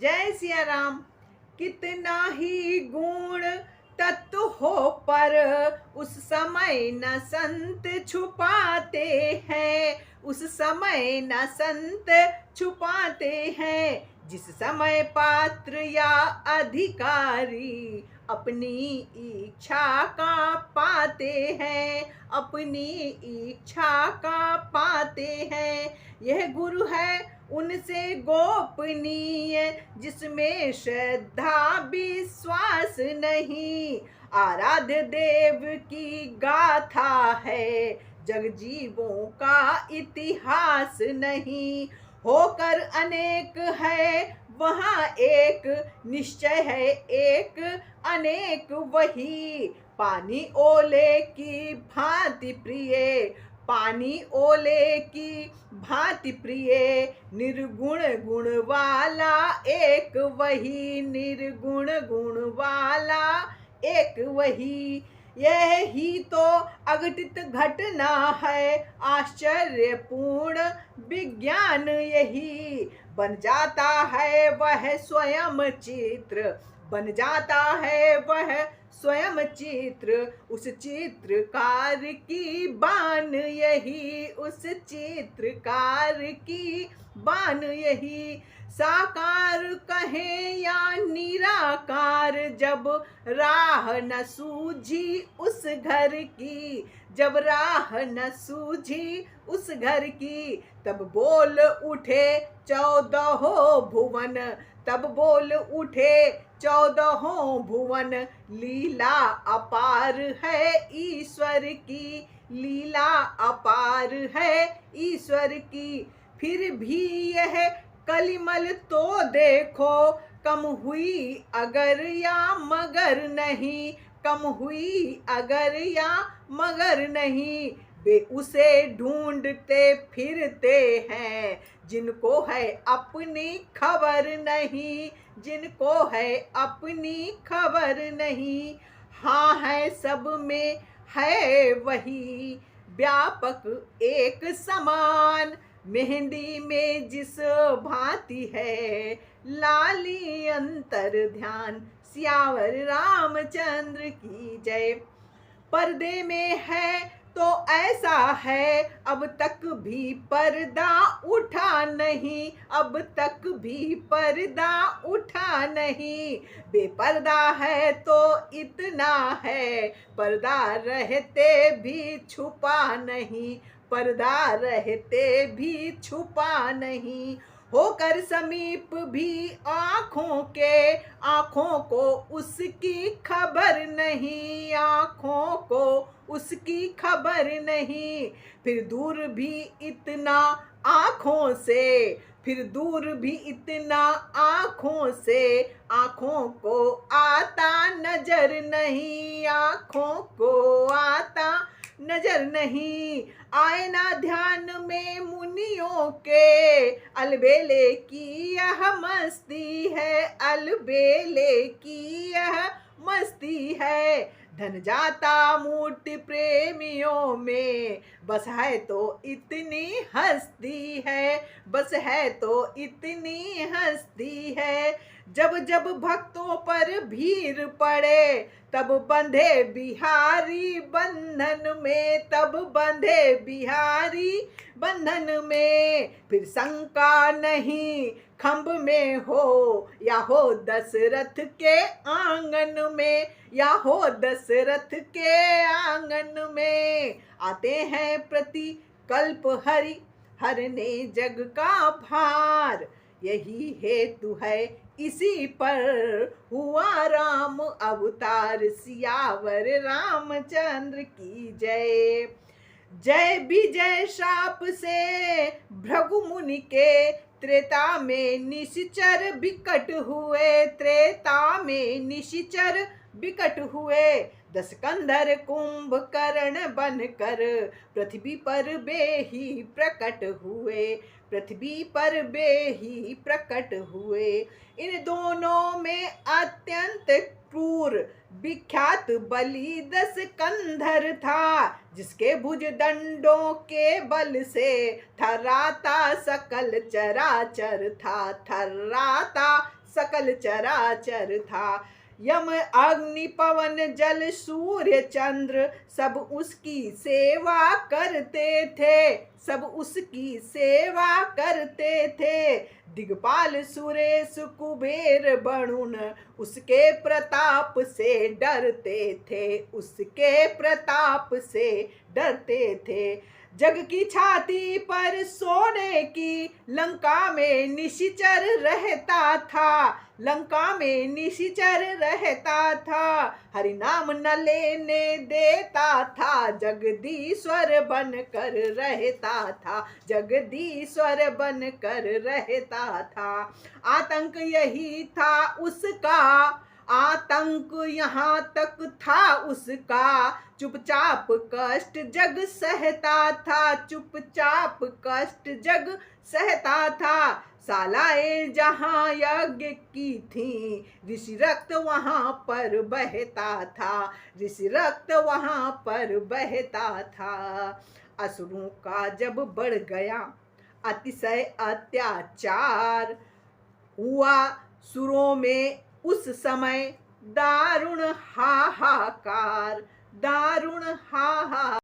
जय सिया राम। कितना ही गुण तत्व हो पर उस समय न संत छुपाते हैं, उस समय न संत छुपाते हैं। जिस समय पात्र या अधिकारी अपनी इच्छा का पाते हैं, अपनी इच्छा का पाते हैं। यह गुरु है उनसे गोपनीय जिसमें श्रद्धा विश्वास नहीं। आराध्य देव की गाथा है, जगजीवों का इतिहास नहीं। होकर अनेक है वहाँ एक, निश्चय है एक अनेक वही। पानी ओले की भांति प्रिय, पानी ओले की भांति प्रिय। निर्गुण गुण वाला एक वही, निर्गुण गुण वाला एक वही। यह ही तो अघटित घटना है, आश्चर्यपूर्ण विज्ञान यही। बन जाता है वह स्वयं चित्र, बन जाता है वह स्वयं चित्र। उस चित्रकार की बान यही, उस चित्रकार की बान यही। साकार कहें या निराकार, जब राह न सूझी उस घर की, जब राह न सूझी उस घर की, तब बोल उठे 14 भुवन, तब बोल उठे 14 भुवन। लीला अपार है ईश्वर की, लीला अपार है ईश्वर की। फिर भी यह कलिमल तो देखो, कम हुई अगर या मगर नहीं, कम हुई अगर या मगर नहीं। वे उसे ढूंढते फिरते हैं जिनको है अपनी खबर नहीं, जिनको है अपनी खबर नहीं। हाँ है सब में है वही, व्यापक एक समान। मेहंदी में जिस भांति है लाली अंतर ध्यान। सियावर रामचंद्र की जय। पर्दे में है तो ऐसा है, अब तक भी पर्दा उठा नहीं, अब तक भी पर्दा उठा नहीं। बेपर्दा है तो इतना है, पर्दा रहते भी छुपा नहीं, पर्दा रहते भी छुपा नहीं। होकर समीप भी आँखों के, आँखों को उसकी खबर नहीं, आँखों को उसकी खबर नहीं। फिर दूर भी इतना आँखों से, फिर दूर भी इतना आँखों से, आँखों को आता नजर नहीं, आँखों को आता नजर नहीं। आए ना ध्यान में मुनियों के, अलबेले की यह मस्ती है, अलबेले की यह मस्ती है। धन जाता मूर्ति प्रेमियों में, बस है तो इतनी हस्ती है, बस है तो इतनी हस्ती है। जब जब भक्तों पर भीड़ पड़े, तब बंधे बिहारी बंधन में, तब बंधे बिहारी बंधन में। फिर शंका नहीं खम्भ में हो, या हो दशरथ के आंगन में, या हो दशरथ के आंगन में। आते हैं प्रति कल्प हरि, हरने जग का भार। यही हेतु है इसी पर हुआ राम अवतार। सियावर रामचंद्र की जय। जय विजय शाप से भृगु मुनि के, त्रेता में निश्चर विकट हुए, त्रेता में निश्चर विकट हुए। 10 कंधर कुंभकर्ण बनकर पृथ्वी पर बेही प्रकट हुए, पृथ्वी पर बेही प्रकट हुए। इन दोनों में अत्यंत क्रूर विख्यात बलि 10 कंधर था, जिसके भुज दंडों के बल से थर्राता सकल चराचर था, थर्राता सकल चराचर था। यम अग्नि पवन जल सूर्य चंद्र सब उसकी सेवा करते थे, सब उसकी सेवा करते थे। दिगपाल सुरेश कुबेर वरुण उसके प्रताप से डरते थे, उसके प्रताप से डरते थे। जग की छाती पर सोने की लंका में निशिचर रहता था, लंका में निशिचर रहता था। हरि नाम न लेने देता था, जगदीश्वर बन कर रहता था, जगदीश्वर बन कर रहता था। आतंक यही था उसका, आतंक यहाँ तक था उसका। चुपचाप कष्ट जग सहता था, चुपचाप कष्ट जग सहता था। सालाए जहाँ यज्ञ की थी, ऋषि रक्त वहाँ पर बहता था, ऋषि रक्त वहाँ पर बहता था। असुरों का जब बढ़ गया अतिशय अत्याचार, हुआ सुरों में उस समय दारुण हाहाकार, दारुण हाहाकार।